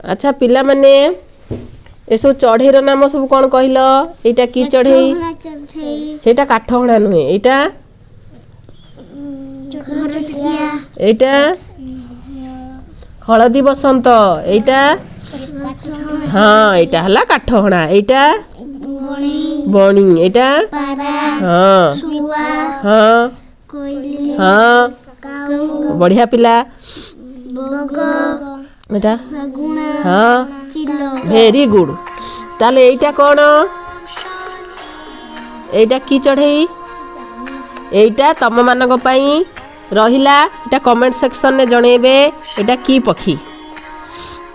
अच्छा पिला माने ए सब चढ़ेर नाम सब कौन कहल एटा की चढ़ई सेटा काठ हणा नुहे एटा एटा हलदी बसंत एटा हाँ एटा हला काठ हणा एटा बणी एटा हाँ हाँ हाँ बढ़िया पिला एटा हाँ वेरी गुड ताले एटा कौन एटा की चढ़ई एटा तम मानक पई रहिला एटा कमेंट सेक्शन ने जणेबे एटा की पक्षी।